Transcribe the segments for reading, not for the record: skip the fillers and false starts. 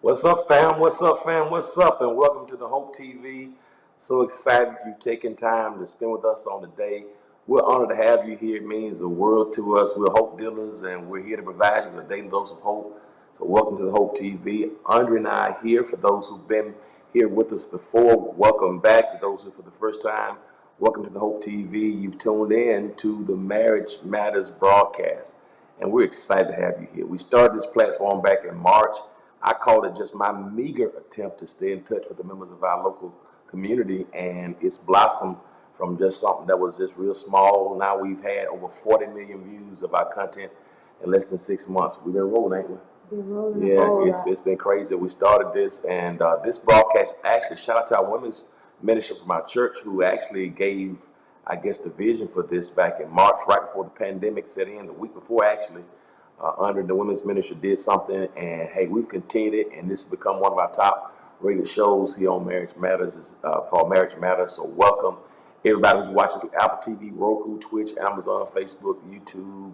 What's up, fam? What's up, fam? What's up? And welcome to the Hope TV. So excited you've taken time to spend with us on the day. We're honored to have you here. It means the world to us. We're hope dealers, and we're here to provide you with a daily dose of hope. So welcome to the Hope TV. Andre and I are here. For those who've been here with us before, welcome back. To those who for the first time, welcome to the Hope TV. You've tuned in to the Marriage Matters broadcast, and we're excited to have you here. We started this platform back in March. I called it just my meager attempt to stay in touch with the members of our local community, and it's blossomed from just something that was just real small. Now we've had over 40 million views of our content in less than 6 months. We've been rolling, ain't we? Been rolling. Yeah, it's been crazy. We started this, and this broadcast, actually, shout out to our women's ministry from our church who actually gave, I guess, the vision for this back in March, right before the pandemic set in, the week before, actually. Under the women's ministry did something, and hey, we've continued it, and this has become one of our top rated shows here on Marriage Matters. It's called Marriage Matters. So welcome everybody who's watching through Apple TV, Roku, Twitch, Amazon, Facebook, YouTube,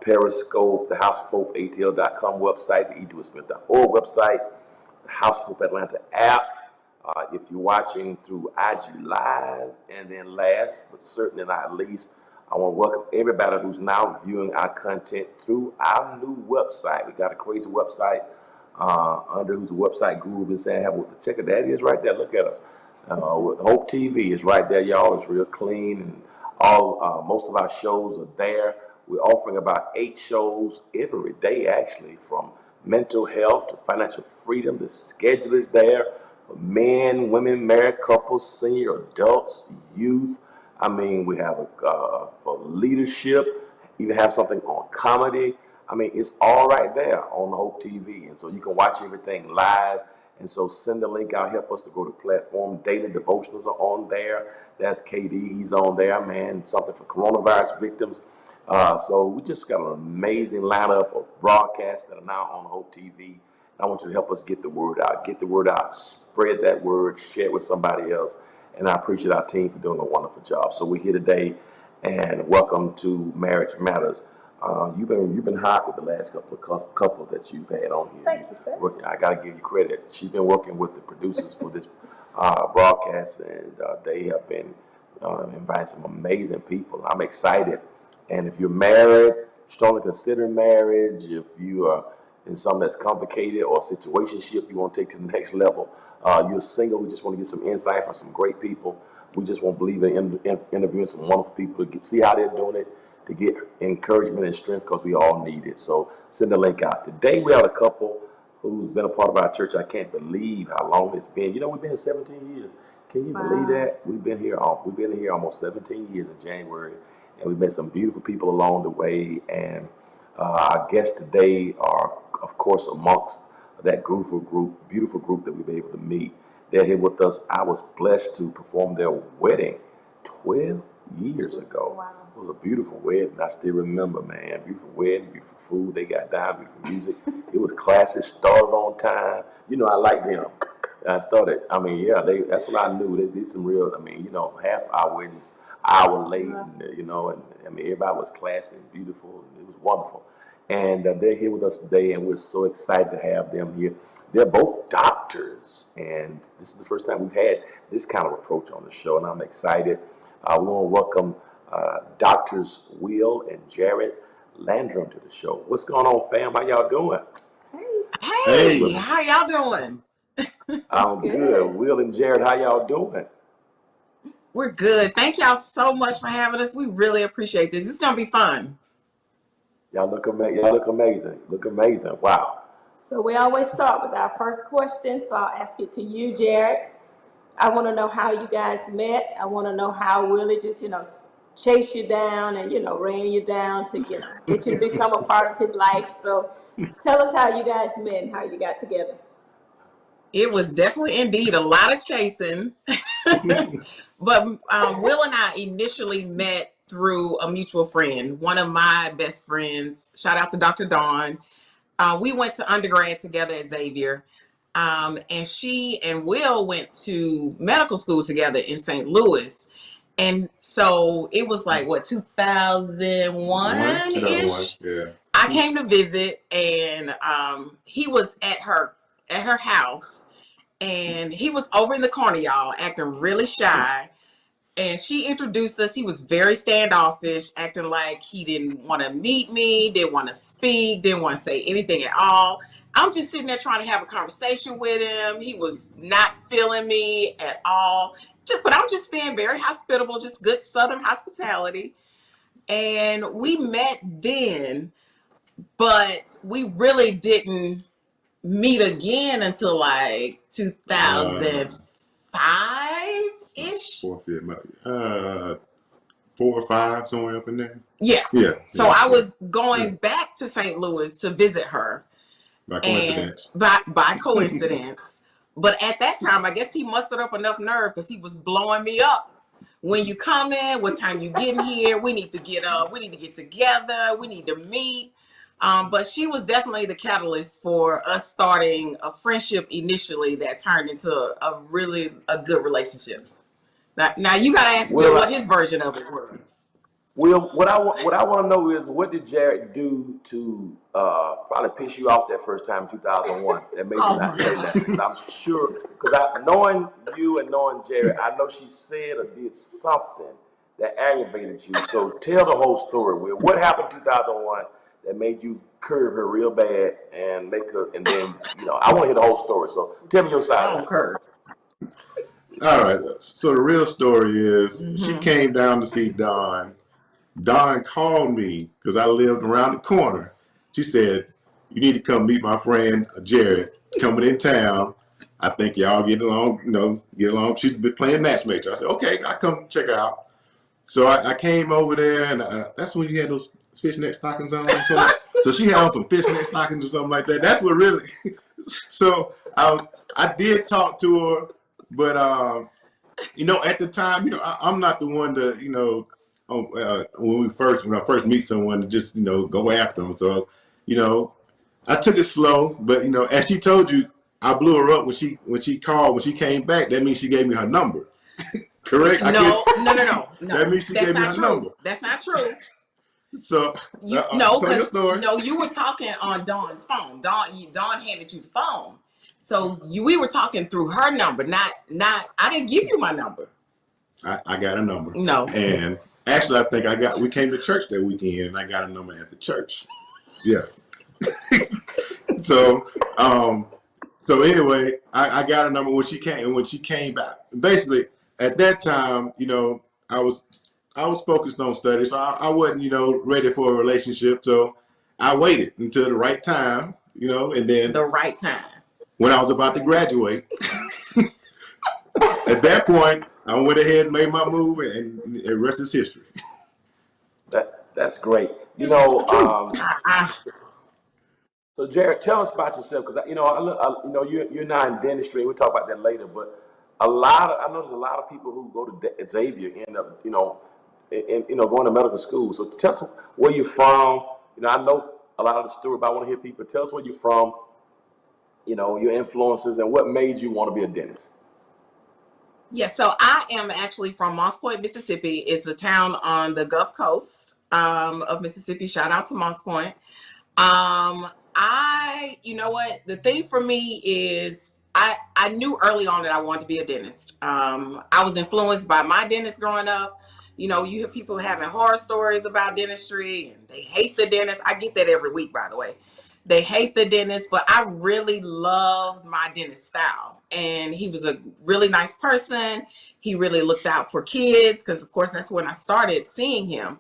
Periscope, the houseofhopeatl.com website, the edwithsmith.org website, the House of Hope Atlanta app. If you're watching through IG Live, and then last but certainly not least, I want to welcome everybody who's now viewing our content through our new website. We got a crazy website under who's the website guru. We've been saying, check it, that is right there. Look at us. Hope TV is right there, y'all. It's real clean, and all most of our shows are there. We're offering about 8 shows every day, actually, from mental health to financial freedom. The schedule is there for men, women, married couples, senior adults, youth. I mean, we have for leadership, even have something on comedy. I mean, it's all right there on the Hope TV. And so you can watch everything live. And so send the link out, help us to go to the platform. Daily devotionals are on there. That's KD, he's on there, man. Something for coronavirus victims. So we just got an amazing lineup of broadcasts that are now on Hope TV. I want you to help us get the word out. Get the word out. Spread that word. Share it with somebody else. And I appreciate our team for doing a wonderful job. So we're here today, and welcome to Marriage Matters. You've been hot with the last couple that you've had on here. Thank you, sir. I got to give you credit. She's been working with the producers for this broadcast, and they have been inviting some amazing people. I'm excited. And if you're married, strongly consider marriage. If you are in something that's complicated or situationship you want to take to the next level, you're single, we just want to get some insight from some great people. We just want to believe in interviewing some wonderful people to see how they're doing it, to get encouragement and strength, because we all need it. So send the link out. Today we have a couple who's been a part of our church. I can't believe how long it's been. You know, we've been here 17 years. Can you believe that? We've been here almost 17 years in January, and we've met some beautiful people along the way. And our guests today are, of course, amongst that beautiful group that we've been able to meet. They're here with us. I was blessed to perform their wedding 12 years ago. Wow. It was a beautiful wedding. I still remember, man. Beautiful wedding, beautiful food they got down, beautiful music. It was classy, started on time. You know, I like them. I started, I mean, yeah, that's what I knew. They did some real, I mean, you know, half our weddings, hour late, and, you know, and I mean, everybody was classy and beautiful. And it was wonderful. And they're here with us today, and we're so excited to have them here. They're both doctors, and this is the first time we've had this kind of approach on the show, and I'm excited. We want to welcome Doctors Will and Jared Landrum to the show. What's going on, fam? How y'all doing? Hey, how y'all doing? I'm good. Will and Jared, how y'all doing? We're good. Thank y'all so much for having us. We really appreciate this. It's going to be fun. Y'all look amazing. Look amazing. Wow. So we always start with our first question. So I'll ask it to you, Jared. I want to know how you guys met. I want to know how Willie just, chased you down and, ran you down to, get you to become a part of his life. So tell us how you guys met and how you got together. It was definitely indeed a lot of chasing. But Will and I initially met through a mutual friend, one of my best friends. Shout out to Dr. Dawn. We went to undergrad together at Xavier. And she and Will went to medical school together in St. Louis. And so it was like, 2001-ish? Yeah. I came to visit, and he was at at her house, and he was over in the corner, y'all, acting really shy. And she introduced us. He was very standoffish, acting like he didn't want to meet me, didn't want to speak, didn't want to say anything at all. I'm just sitting there trying to have a conversation with him. He was not feeling me at all. But I'm just being very hospitable, just good Southern hospitality. And we met then, but we really didn't meet again until like 2005-ish. 4 or 5, somewhere up in there. Yeah. Yeah. So I was going back to St. Louis to visit her. By coincidence. By coincidence. But at that time, I guess he mustered up enough nerve because he was blowing me up. When you come in, what time you getting here? We need to get up. We need to get together. We need to meet. But she was definitely the catalyst for us starting a friendship initially that turned into a good relationship. Now you got to ask Will what his version of it was. Will, what I want to know is, what did Jared do to probably piss you off that first time in 2001 that made you not say that? Because I'm sure, knowing you and knowing Jared, I know she said or did something that aggravated you. So tell the whole story, Will. What happened in 2001 that made you curb her real bad and make her, and then, I want to hear the whole story. So tell me your side. Oh, curb. All right. So the real story is, she came down to see Don. Don called me because I lived around the corner. She said, "You need to come meet my friend Jared coming in town. I think y'all get along, She's been playing matchmaker." I said, "Okay, I'll come check her out." So I came over there, and that's when you had those fishnet stockings on. So she had on some fishnet stockings or something like that. That's what really. So I did talk to her, but at the time, I'm not the one to, when I first meet someone, to just go after them. So I took it slow, but as she told you, I blew her up when she came back. That means she gave me her number. Correct? No. That means she gave me her number. That's not true. So you were talking on Dawn's phone. Dawn handed you the phone, so we were talking through her number. Not. I didn't give you my number. I got a number. No. And actually, I think we came to church that weekend, and I got a number at the church. Yeah. So anyway, I got a number when she came back. Basically, at that time, I was focused on studies, so I wasn't, ready for a relationship. So I waited until the right time, and then the right time when I was about to graduate. At that point, I went ahead and made my move, and the rest is history. That's great. So Jared, tell us about yourself, because you're not in dentistry. We'll talk about that later. But I know there's a lot of people who go to Xavier end up going to medical school. So tell us where you're from. I know a lot of the story, but I want to hear people. Tell us where you're from. Your influences and what made you want to be a dentist. Yeah, so I am actually from Moss Point, Mississippi. It's a town on the Gulf Coast of Mississippi. Shout out to Moss Point. The thing for me is I knew early on that I wanted to be a dentist. I was influenced by my dentist growing up. You hear people having horror stories about dentistry and they hate the dentist. I get that every week, by the way. They hate the dentist, but I really loved my dentist style. And he was a really nice person. He really looked out for kids because, of course, that's when I started seeing him.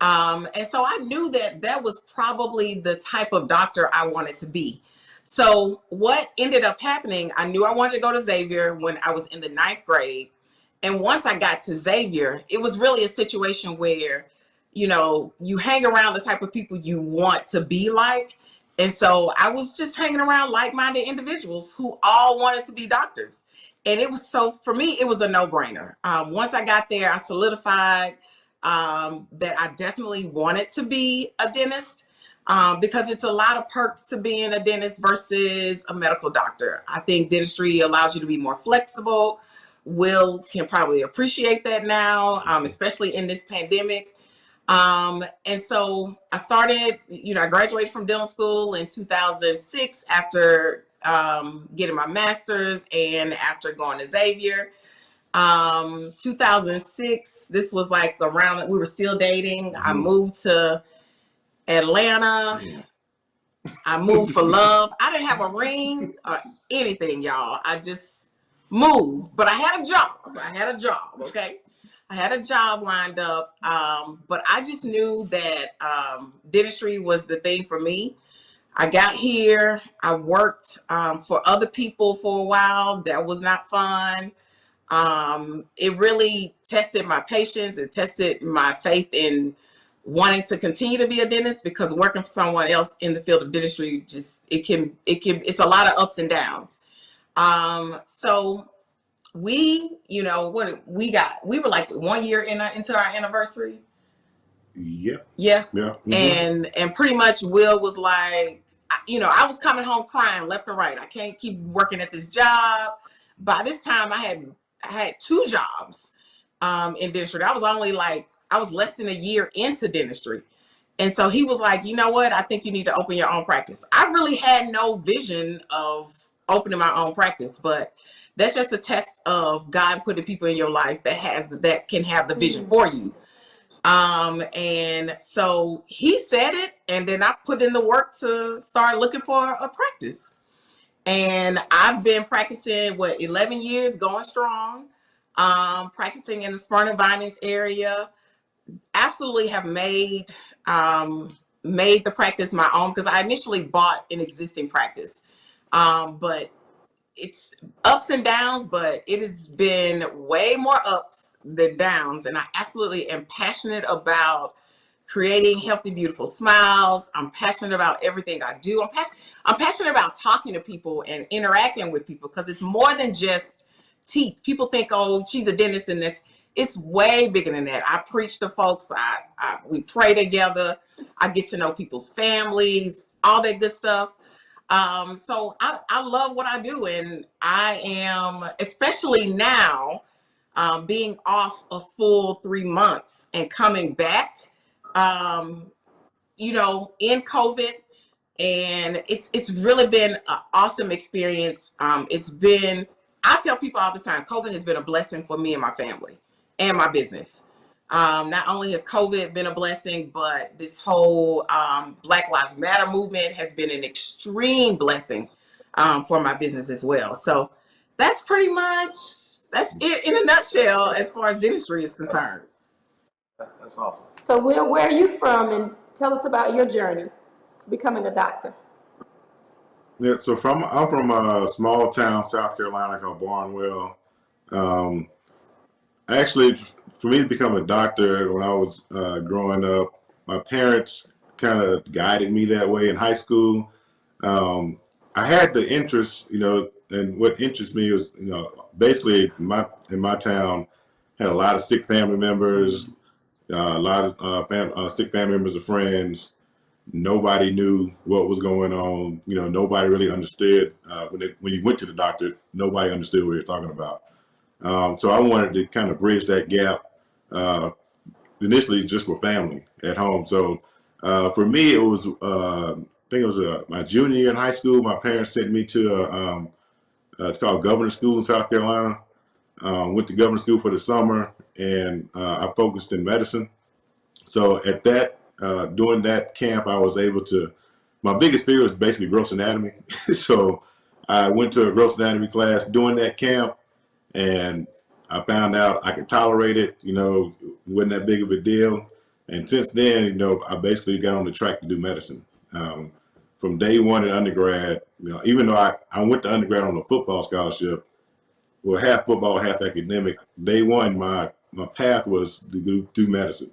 And so I knew that was probably the type of doctor I wanted to be. So what ended up happening, I knew I wanted to go to Xavier when I was in the 9th grade. And once I got to Xavier, it was really a situation where, you hang around the type of people you want to be like. And so I was just hanging around like-minded individuals who all wanted to be doctors. And for me, it was a no-brainer. Once I got there, I solidified that I definitely wanted to be a dentist because it's a lot of perks to being a dentist versus a medical doctor. I think dentistry allows you to be more flexible. Will can probably appreciate that now, especially in this pandemic. And so I started, I graduated from dental school in 2006 after getting my master's, and after going to Xavier. 2006, this was like around that we were still dating. I moved to Atlanta. I moved for love. I didn't have a ring or anything, y'all. I just moved, but I had a job. Okay. I had a job lined up, but I just knew that dentistry was the thing for me. I got here. I worked for other people for a while. That was not fun. It really tested my patience. It tested my faith in wanting to continue to be a dentist, because working for someone else in the field of dentistry, it's a lot of ups and downs. So we, what we were like 1 year into our anniversary. Yep. Yeah. Yeah. And pretty much Will was like, I was coming home crying left and right. I can't keep working at this job. By this time I had 2 jobs in dentistry. I was less than a year into dentistry. And so he was like, you know what? I think you need to open your own practice. I really had no vision of opening my own practice, but that's just a test of God putting people in your life that can have the vision for you. And so he said it, and then I put in the work to start looking for a practice. And I've been practicing 11 years, going strong, practicing in the Smyrna Vinings area. Absolutely have made the practice my own, because I initially bought an existing practice. But it's ups and downs, but it has been way more ups than downs. And I absolutely am passionate about creating healthy, beautiful smiles. I'm passionate about everything I do. I'm passionate about talking to people and interacting with people, because it's more than just teeth. People think, oh, she's a dentist, and it's way bigger than that. I preach to folks. We pray together. I get to know people's families, all that good stuff. So I love what I do, and I am, especially now, being off a full 3 months and coming back, in COVID, and it's really been an awesome experience. I tell people all the time, COVID has been a blessing for me and my family and my business. Not only has COVID been a blessing, but this whole Black Lives Matter movement has been an extreme blessing for my business as well. So that's it in a nutshell as far as dentistry is concerned. That's awesome. So Will, where are you from, and tell us about your journey to becoming a doctor? Yeah, so I'm from a small town, South Carolina, called Barnwell. Actually, for me to become a doctor when I was growing up, my parents kind of guided me that way in high school. I had the interest, and what interests me was, basically in my town had a lot of sick family members, a lot of sick family members of friends. Nobody knew what was going on. Nobody really understood. When you went to the doctor, nobody understood what you're talking about. So I wanted to kind of bridge that gap, initially just for family at home. So for me, it was, I think it was my junior year in high school. My parents sent me to, it's called Governor School in South Carolina. Went to Governor School for the summer, and I focused in medicine. So at that, during that camp, I was able to, my biggest fear was basically gross anatomy. So I went to a gross anatomy class during that camp, and I found out I could tolerate it, it wasn't that big of a deal. And since then, I basically got on the track to do medicine. From day one in undergrad, even though I went to undergrad on a football scholarship, well, half football, half academic, day one, my path was to do medicine.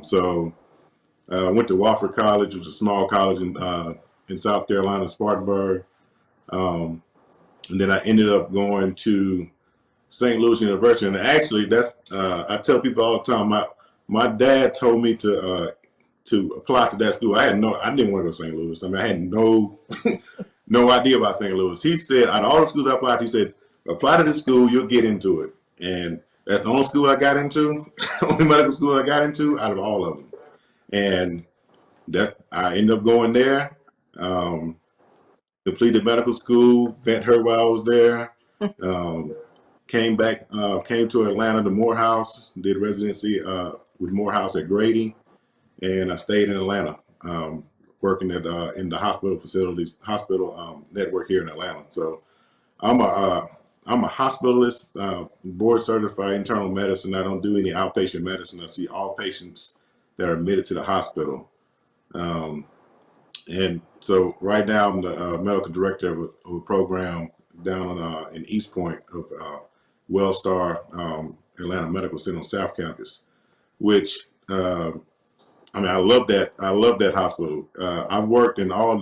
So I went to Wofford College, which is a small college in South Carolina, Spartanburg. And then I ended up going to St. Louis University. And actually, that's I tell people all the time, my dad told me to apply to that school. I didn't want to go to St. Louis. I mean, I had no idea about St. Louis. He said, out of all the schools I applied to, he said, apply to this school, you'll get into it. And that's the only school I got into, only medical school I got into out of all of them. And I ended up going there. The completed medical school, met her while I was there. Came back, came to Atlanta to Morehouse, did residency with Morehouse at Grady, and I stayed in Atlanta, working at in the hospital network here in Atlanta. So I'm a hospitalist, board certified internal medicine. I don't do any outpatient medicine. I see all patients that are admitted to the hospital. And so right now I'm the medical director of a program down in East Point of Wellstar Atlanta Medical Center on South Campus, which I mean, I love that. I love that hospital. I've worked in all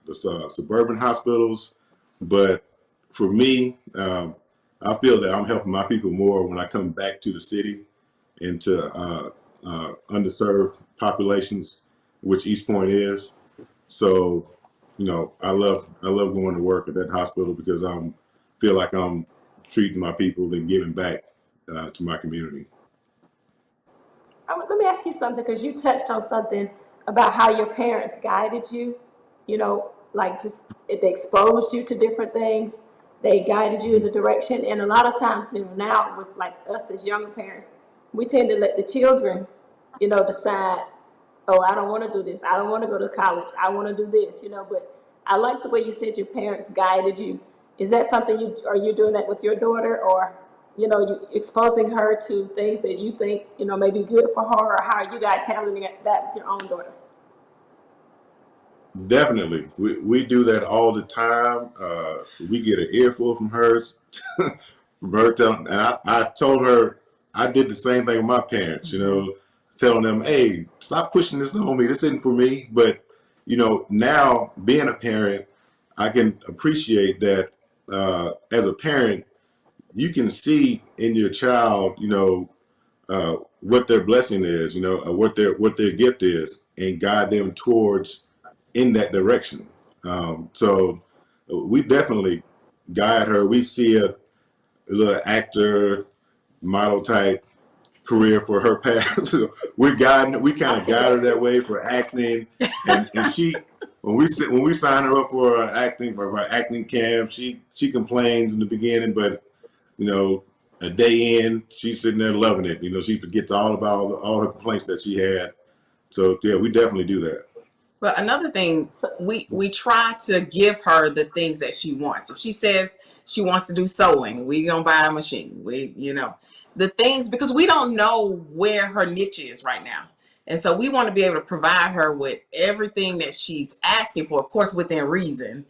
the suburban hospitals, but for me, I feel that I'm helping my people more when I come back to the city and to underserved populations, which East Point is. So, you know, I love going to work at that hospital because I feel like I'm treating my people and giving back to my community. Let me ask you something, because you touched on something about how your parents guided you, you know, like just they exposed you to different things. They guided you in the direction. And a lot of times, you know, now with like us as younger parents, we tend to let the children, you know, decide, oh, I don't want to do this. I don't want to go to college. I want to do this, you know. But I like the way you said your parents guided you. Is that something are you doing that with your daughter, or, you know, you exposing her to things that you think, you know, may be good for her, or how are you guys handling that with your own daughter? Definitely. We do that all the time. We get an earful from her, from her telling, and I told her I did the same thing with my parents, you know, telling them, hey, stop pushing this on me. This isn't for me. But, you know, now being a parent, I can appreciate that as a parent, you can see in your child, you know, what their blessing is, you know, what their gift is, and guide them towards in that direction. So we definitely guide her. We see a little actor, model type career for her path. So we kind of guide her that way for acting, and she when we sign her up for her acting camp, she complains in the beginning, but you know, a day in, she's sitting there loving it. You know, she forgets all about all her complaints that she had. So yeah, we definitely do that. But another thing, we try to give her the things that she wants. If she says she wants to do sewing, we gonna buy a machine. We, you know, the things, because we don't know where her niche is right now. And so we want to be able to provide her with everything that she's asking for, of course, within reason.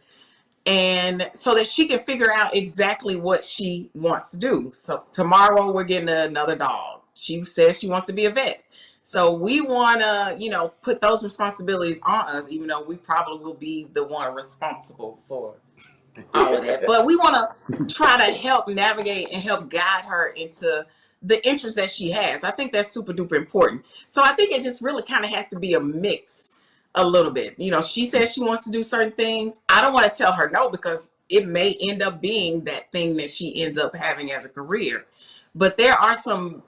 And so that she can figure out exactly what she wants to do. So tomorrow we're getting another dog. She says she wants to be a vet. So we want to, you know, put those responsibilities on us, even though we probably will be the one responsible for all of that. But we want to try to help navigate and help guide her into the interest that she has. I think that's super duper important. So I think it just really kind of has to be a mix a little bit. You know, she says she wants to do certain things. I don't want to tell her no, because it may end up being that thing that she ends up having as a career. But there are some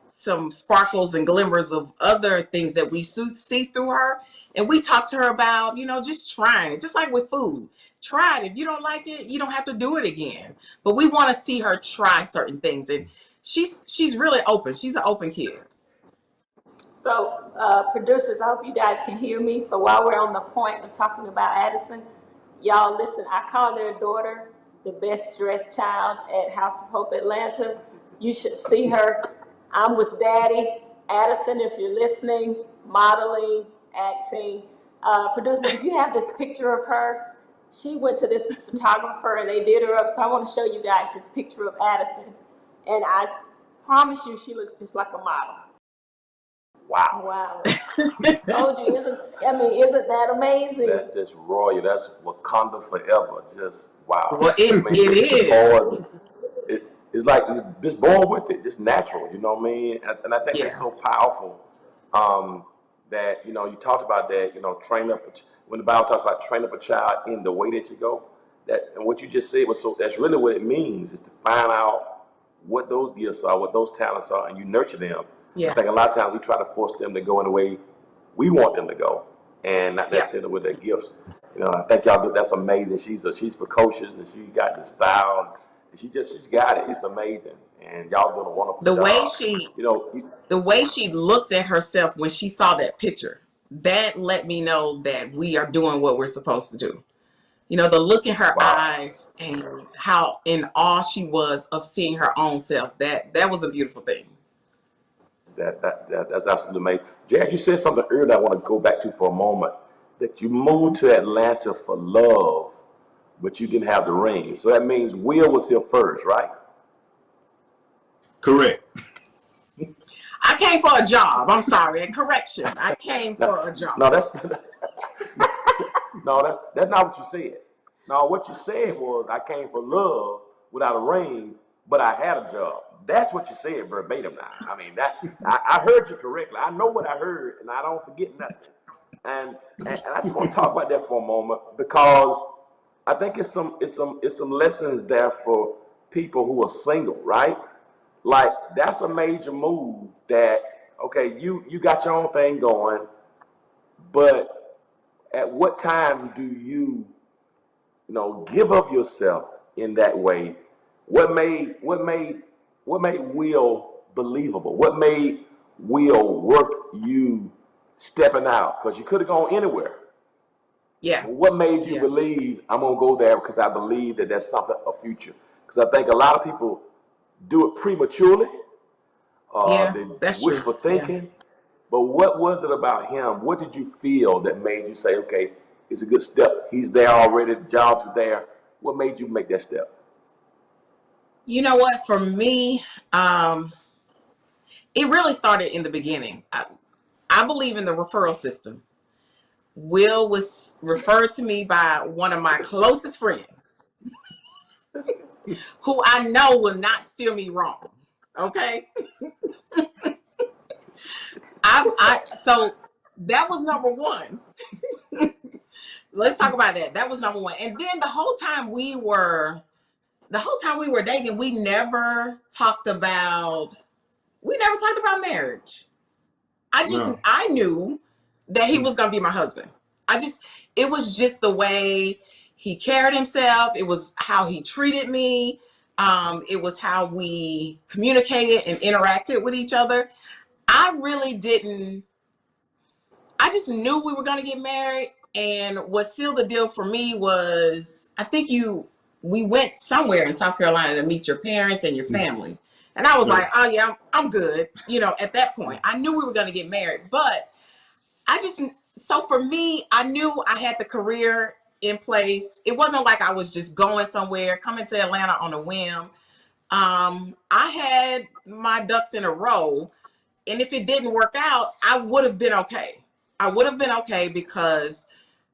sparkles and glimmers of other things that we see through her. And we talk to her about, you know, just trying it, just like with food. Try it. If you don't like it, you don't have to do it again. But we want to see her try certain things. And she's really open. She's an open kid. So, producers, I hope you guys can hear me. So while we're on the point of talking about Addison, y'all listen, I call their daughter the best dressed child at House of Hope Atlanta. You should see her. I'm with Daddy. Addison, if you're listening, modeling, acting. Producers, if you have this picture of her, she went to this photographer and they did her up. So I want to show you guys this picture of Addison. And I promise you, she looks just like a model. Wow. Wow. Told you, isn't that amazing? That's just royal. That's Wakanda forever. Just wow. Well, it is. It's like it's just born with it, just natural. You know what I mean? And I think that's so powerful. That you know, you talked about that. You know, when the Bible talks about train up a child in the way they should go. That and what you just said was so. That's really what it means, is to find out what those gifts are, what those talents are, and you nurture them. Yeah. I think a lot of times we try to force them to go in the way we want them to go, and not necessarily with their gifts. You know, I think y'all do. That's amazing. She's precocious and she got the style. And she's got it. It's amazing, and y'all doing a wonderful The way job. she You know, the way she looked at herself when she saw that picture, that let me know that we are doing what we're supposed to do. You know, the look in her wow, eyes and how in awe she was of seeing her own self. That was a beautiful thing. that's absolutely amazing. Jared, you said something earlier I want to go back to for a moment. That you moved to Atlanta for love, but you didn't have the ring. So that means Will was here first, right? Correct. I came for a job. I'm sorry. A correction. I came No, for a job. no, that's not what you said. No, what you said was I came for love without a ring, but I had a job. That's what you said verbatim. Now, I mean that I heard you correctly. I know what I heard, and I don't forget nothing. And I just want to talk about that for a moment because I think it's some lessons there for people who are single, right? Like that's a major move. That okay, you got your own thing going, but at what time do you give of yourself in that way? What made Will believable? What made Will worth you stepping out? Because you could have gone anywhere. Yeah. What made you Yeah. believe I'm gonna go there because I believe that that's something a future? Because I think a lot of people do it prematurely. Yeah. They That's true. wishful Yeah. thinking. But what was it about him? What did you feel that made you say, okay, it's a good step. He's there already. The job's there. What made you make that step? You know what? For me, it really started in the beginning. I believe in the referral system. Will was referred to me by one of my closest friends who I know will not steer me wrong. Okay. So that was number one. Let's talk about that. That was number one. And then the whole time we were dating, we never talked about marriage. No. I knew that he was going to be my husband. It was just the way he carried himself. It was how he treated me. It was how we communicated and interacted with each other. I really didn't, I just knew we were going to get married. And what sealed the deal for me was, we went somewhere in South Carolina to meet your parents and your family. And I was No. like, oh yeah, I'm good. At that point, I knew we were going to get married, but so for me, I knew I had the career in place. It wasn't like I was just going somewhere, coming to Atlanta on a whim. I had my ducks in a row. And if it didn't work out, I would have been okay. I would have been okay because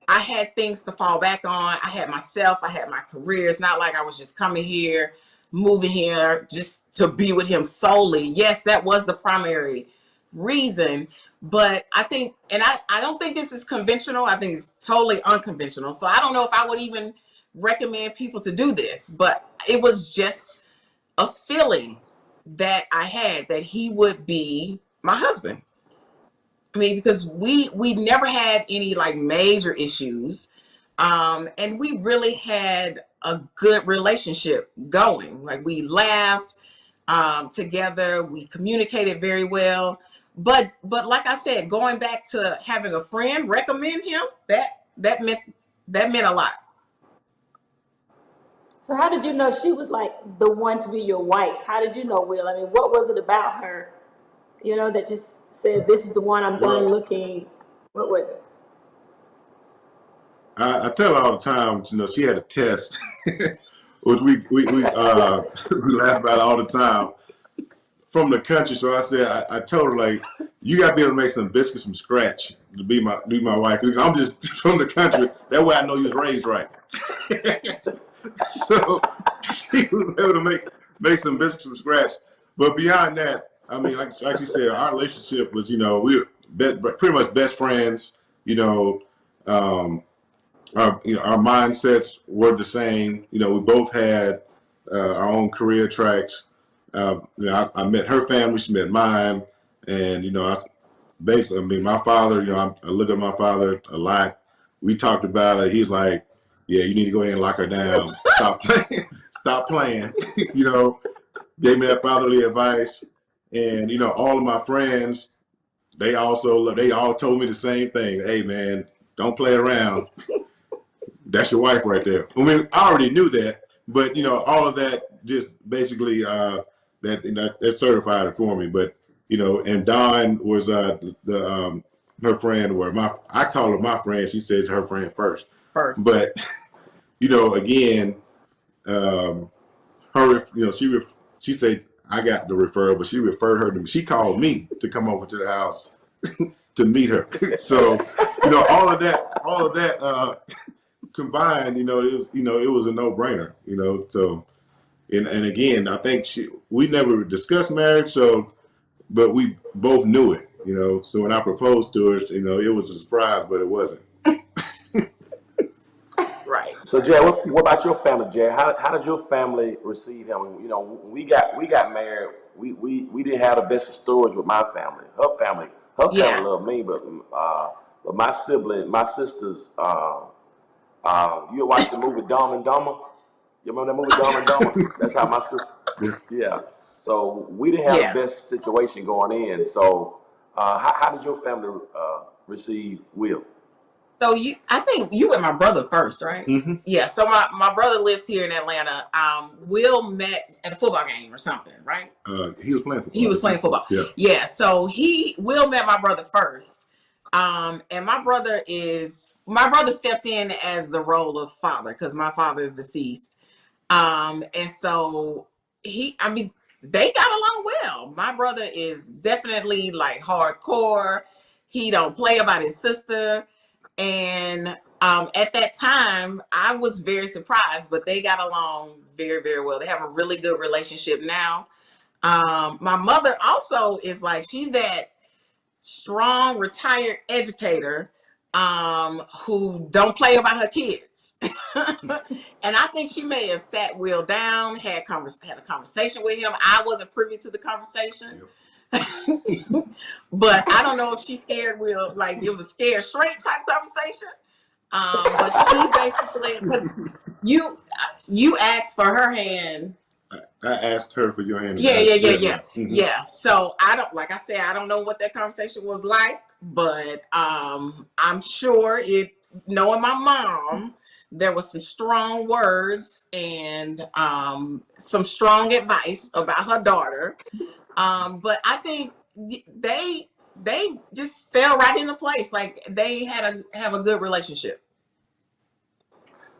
I had things to fall back on. I had myself, I had my career. It's not like I was just coming here, moving here just to be with him solely. Yes, that was the primary reason. But I think, and I don't think this is conventional. I think it's totally unconventional. So I don't know if I would even recommend people to do this, but it was just a feeling that I had that he would be my husband. I mean, because we never had any like major issues, and we really had a good relationship going. Like we laughed together, we communicated very well. But like I said, going back to having a friend recommend him, that meant a lot. So how did you know she was like the one to be your wife? How did you know, Will? I mean, what was it about her, that just said, this is the one I'm done Well, looking? What was it? I tell her all the time, she had a test, which we we laugh about all the time from the country. So I said, I told her like, you got to be able to make some biscuits from scratch to be my wife. Because I'm just from the country. That way I know you was raised right. So she was able to make some biscuits from scratch. But beyond that, I mean, like she said, our relationship was, we were pretty much best friends. Um, our mindsets were the same. We both had our own career tracks. I met her family, she met mine, and I mean, my father. I look at my father a lot. we talked about it. He's like, yeah, you need to go ahead and lock her down. Stop playing. Stop playing. You know, gave me that fatherly advice. And, you know, all of my friends, they all told me the same thing. Hey, man, don't play around. That's your wife right there. I mean, I already knew that, but, you know, all of that just basically that certified it for me. But, you know, and Dawn was her friend, I call her my friend. She says her friend first. But, you know, again, she said I got the referral, but she referred her to me. She called me to come over to the house to meet her. So, you know, all of that combined, you know, it was a no-brainer, you know. So, and again, I think we never discussed marriage, but we both knew it, you know. So when I proposed to her, you know, it was a surprise, but it wasn't. Right. So, Jerry, what about your family, Jerry? How did your family receive him? You know, when we got married, we didn't have the best of stories with my family. Her family loved me, but my sisters, you watched the movie Dumb and Dumber? You remember that movie Dumb and Dumber? That's how my sister, yeah. So we didn't have the best situation going in. So how did your family receive Will? So I think you and my brother first, right? Mm-hmm. Yeah. So my brother lives here in Atlanta. Will met at a football game or something, right? He was playing football. He was playing football. Yeah. Yeah. So Will met my brother first. And my brother stepped in as the role of father because my father is deceased. And so they got along well. My brother is definitely like hardcore. He don't play about his sister. And at that time, I was very surprised, but they got along very, very well. They have a really good relationship now. My mother also is like, she's that strong retired educator who don't play about her kids. And I think she may have sat Will down, had a conversation with him. I wasn't privy to the conversation. But I don't know if she scared Will, like it was a scared straight type conversation. But she basically, because you asked for her hand. I asked her for your hand. Yeah. Mm-hmm. Yeah. So I don't know what that conversation was like, but I'm sure knowing my mom, there was some strong words and some strong advice about her daughter. But I think they just fell right into place. Like they have a good relationship.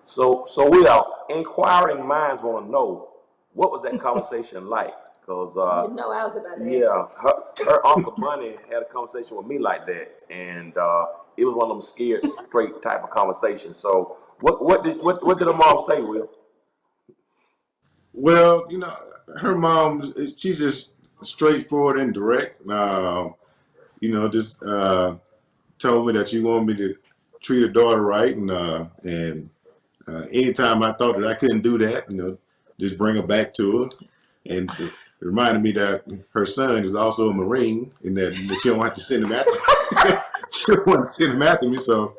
So Will, inquiring minds want to know, what was that conversation like? Because You know, I was about to her Uncle Bunny had a conversation with me like that, and it was one of them scared straight type of conversations. So what did her mom say, Will? Well, you know, her mom, she's just straightforward and direct. You know, just told me that she wanted me to treat her daughter right, and anytime I thought that I couldn't do that, you know, just bring her back to her. And it reminded me that her son is also a Marine, and that she don't have to send him after me. She don't want to send him after me, so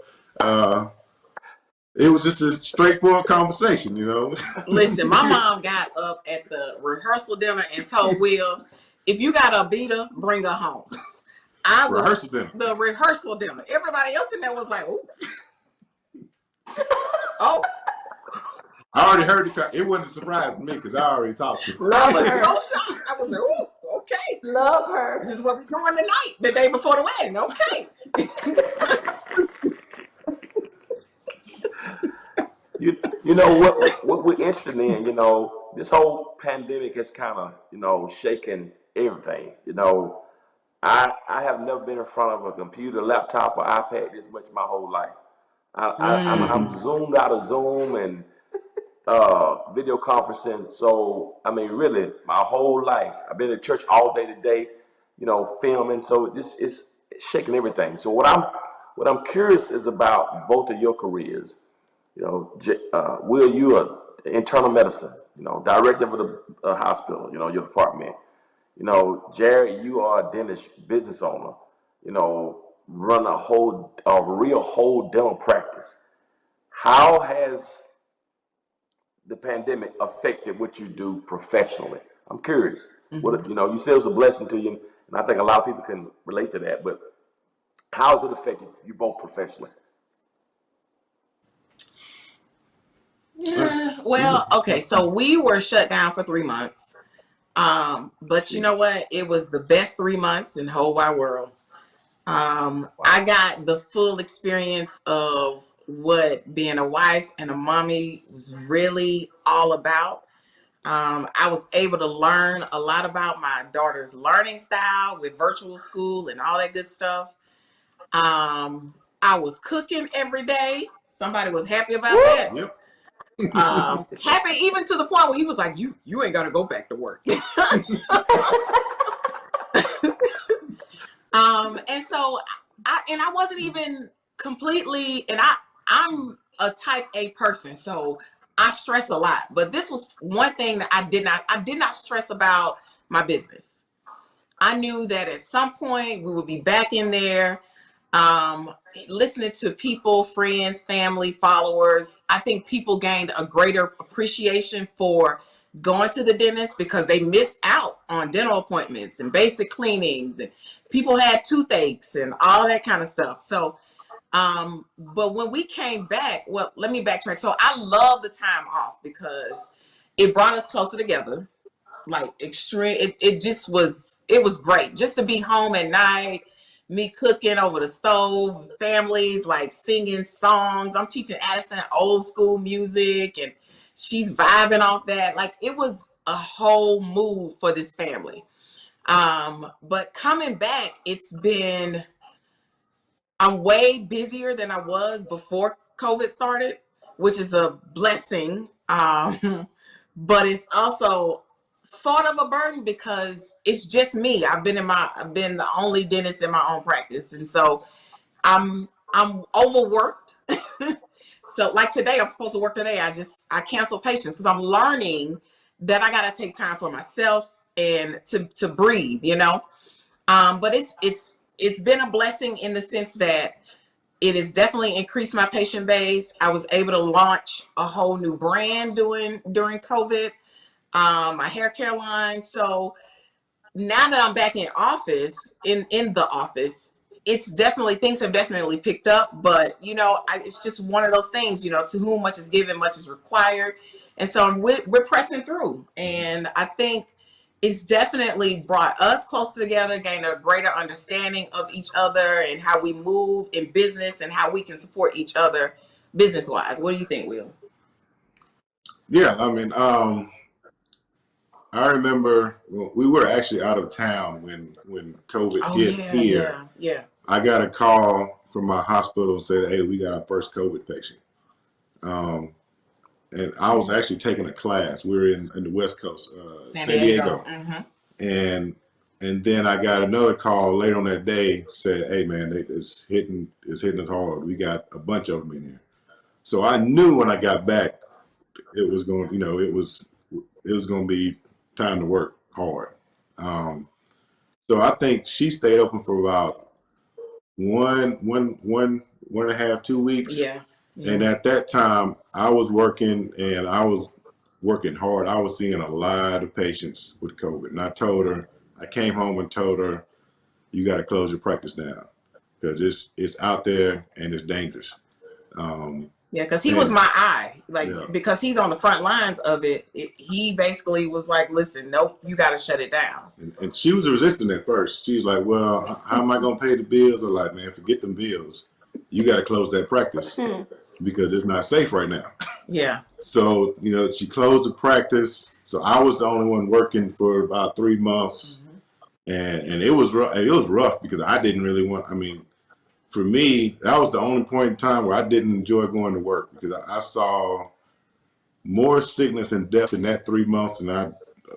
it was just a straightforward conversation, you know. Listen, my mom got up at the rehearsal dinner and told Will, if you got a beater, bring her home. The rehearsal dinner. Everybody else in there was like, "Ooh." Oh. I already heard it wasn't a surprise for me because I already talked to her. I was so shocked. I was like, "Ooh, okay. Love her. This is what we're doing tonight, the day before the wedding." Okay. You know what we're interested in, you know, this whole pandemic has kind of, you know, shaken everything. You know, I have never been in front of a computer, laptop, or iPad this much my whole life. I'm zoomed out of Zoom and video conferencing. So I mean, really, my whole life I've been at church all day today, you know, filming. So this is shaking everything. So what I'm curious is about both of your careers. You know, Will, you are internal medicine, you know, director of the hospital, you know, your department. You know, Jerry, you are a dentist business owner. You know, run a real whole dental practice. How has the pandemic affected what you do professionally? I'm curious. What, you said it was a blessing to you, and I think a lot of people can relate to that. But how has it affected you both professionally? Well, okay, so we were shut down for 3 months. But you know what? It was the best 3 months in the whole wide world. I got the full experience of what being a wife and a mommy was really all about. I was able to learn a lot about my daughter's learning style with virtual school and all that good stuff. I was cooking every day. Somebody was happy about that. Yep. Happy even to the point where he was like, you ain't gotta go back to work. And so I wasn't even completely, and I'm a type A person, so I stress a lot. But this was one thing that I did not stress about my business. I knew that at some point we would be back in there, listening to people, friends, family, followers. I think people gained a greater appreciation for going to the dentist because they missed out on dental appointments and basic cleanings, and people had toothaches and all that kind of stuff. So, but when we came back, well, let me backtrack. So I love the time off because it brought us closer together. Like extreme, it was great just to be home at night, me cooking over the stove, families like singing songs. I'm teaching Addison old school music and she's vibing off that. Like it was a whole mood for this family. But coming back, I'm way busier than I was before COVID started, which is a blessing. But it's also sort of a burden because it's just me. I've been the only dentist in my own practice. And so I'm overworked. So like today, I'm supposed to work today. I cancel patients because I'm learning that I got to take time for myself and to breathe, but it's been a blessing in the sense that it has definitely increased my patient base. I was able to launch a whole new brand during COVID, my hair care line. So now that I'm back in the office, things have definitely picked up, but it's just one of those things, to whom much is given, much is required. And so we're pressing through. And I think it's definitely brought us closer together, gained a greater understanding of each other and how we move in business and how we can support each other business wise. What do you think, Will? Yeah, I mean, I remember we were actually out of town when COVID hit here. Yeah. I got a call from my hospital and said, "Hey, we got our first COVID patient." And I was actually taking a class. We were in the West Coast, San Diego. And then I got another call later on that day, said, "Hey man, it's hitting us hard. We got a bunch of them in here." So I knew when I got back, it was going, it was going to be time to work hard. So I think she stayed open for about one and a half, 2 weeks. Yeah. And at that time, I was working and I was working hard. I was seeing a lot of patients with COVID. And I came home and told her, you got to close your practice down because it's out there and it's dangerous. Yeah, because he was my eye, because he's on the front lines of it. He basically was like, listen, nope, you got to shut it down. And she was resistant at first. She was like, well, how am I going to pay the bills? I'm like, man, forget them bills. You got to close that practice because it's not safe right now. Yeah. So, she closed the practice. So I was the only one working for about 3 months. And it was rough. It was rough because I didn't really for me, that was the only point in time where I didn't enjoy going to work because I saw more sickness and death in that 3 months than I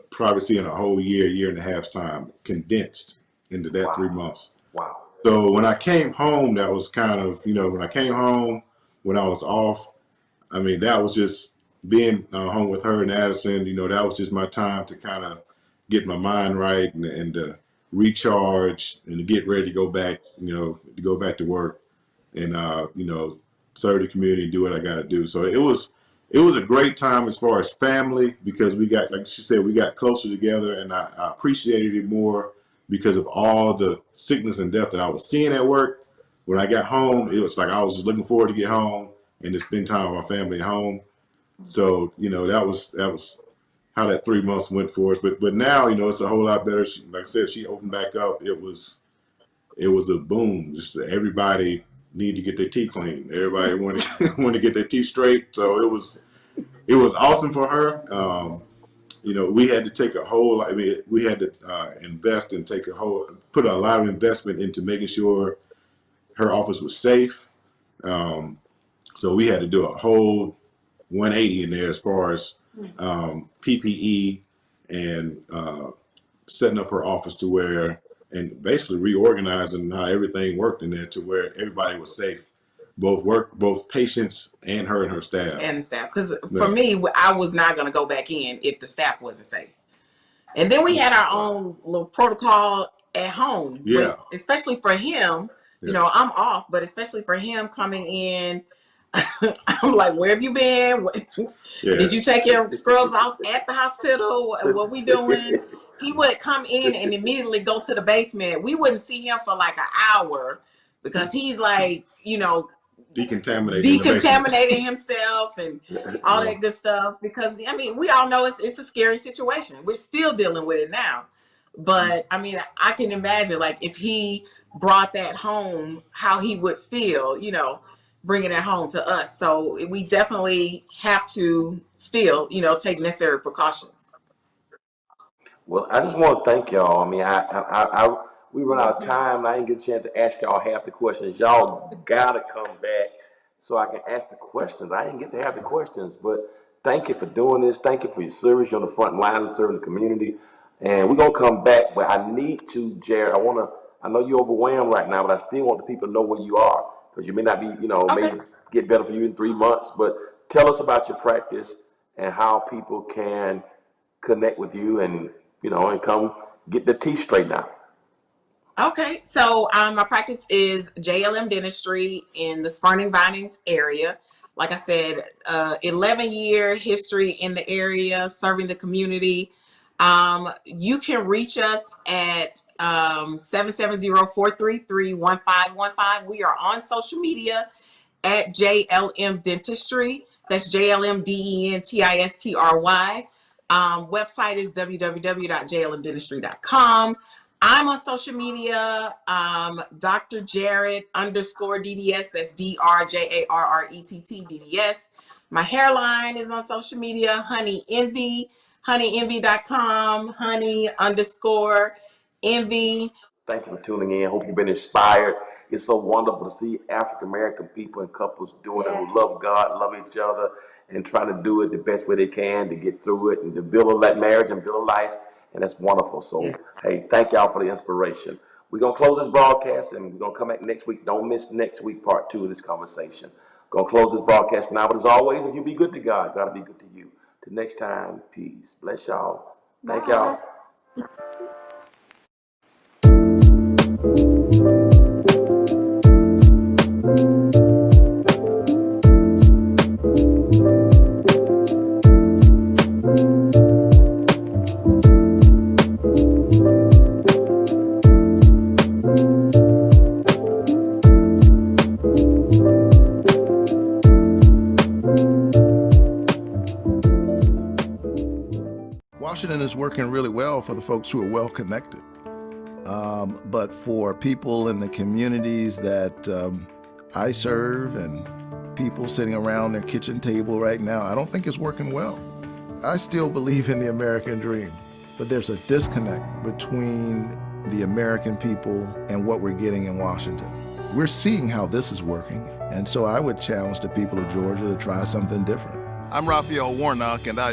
probably see in a whole year and a half's time condensed into that 3 months. Wow. So when I came home, that was kind of, when I came home, when I was off, that was just being home with her and Addison, that was just my time to kind of get my mind right and recharge and to get ready to go back, to work and, serve the community and do what I got to do. So it was a great time as far as family, because we got, like she said, we got closer together, and I appreciated it more because of all the sickness and death that I was seeing at work. When I got home, it was like I was just looking forward to get home and to spend time with my family at home. So, that was how that 3 months went for us. But now, it's a whole lot better. Like I said, she opened back up. It was a boom. Just everybody need to get their teeth cleaned. Everybody want to get their teeth straight. So it was awesome for her. We had to take we had to invest and put a lot of investment into making sure her office was safe. So we had to do a whole 180 in there as far as PPE and setting up her office to where, and basically reorganizing how everything worked in there to where everybody was safe, both patients and her staff. And the staff, because for me, I was not going to go back in if the staff wasn't safe. And then we had our own little protocol at home. Yeah. Especially for him, I'm off, but especially for him coming in, I'm like, where have you been? Did you take your scrubs off at the hospital? What we doing? He would come in and immediately go to the basement. We wouldn't see him for like an hour because he's like, decontaminating himself and all that good stuff. Because we all know it's a scary situation. We're still dealing with it now. But I can imagine, like, if he brought that home, how he would feel, bringing it home to us. So we definitely have to still, take necessary precautions. Well, I just want to thank y'all. We run out of time, and I didn't get a chance to ask y'all half the questions. Y'all gotta come back so I can ask the questions. I didn't get to have the questions, but thank you for doing this. Thank you for your service. You're on the front line of serving the community, and we're gonna come back. But I need to, Jared. I know you're overwhelmed right now, but I still want the people to know where you are, because you may not be, maybe get better for you in 3 months. But tell us about your practice and how people can connect with you and and come get their teeth straightened out. Okay, so my practice is JLM Dentistry in the Spurning Vinings area. Like I said, 11-year history in the area, serving the community. You can reach us at 770-433-1515. We are on social media at JLM Dentistry. That's JLMDENTISTRY. Website is www.jlmdentistry.com. I'm on social media, Dr. Jared _DDS. That's DRJARRETT My hairline is on social media, Honey Envy, honeyenvy.com, honey_envy. Thank you for tuning in. Hope you've been inspired. It's so wonderful to see African American people and couples doing it, who love God, love each other, and trying to do it the best way they can to get through it and to build a marriage and build a life. And that's wonderful. So, hey, thank y'all for the inspiration. We're going to close this broadcast, and we're going to come back next week. Don't miss next week, part 2 of this conversation. Going to close this broadcast now. But as always, if you be good to God, God will be good to you. Till next time, peace. Bless y'all. Thank y'all. Washington is working really well for the folks who are well connected. But for people in the communities that I serve and people sitting around their kitchen table right now, I don't think it's working well. I still believe in the American dream, but there's a disconnect between the American people and what we're getting in Washington. We're seeing how this is working, and so I would challenge the people of Georgia to try something different. I'm Raphael Warnock, and I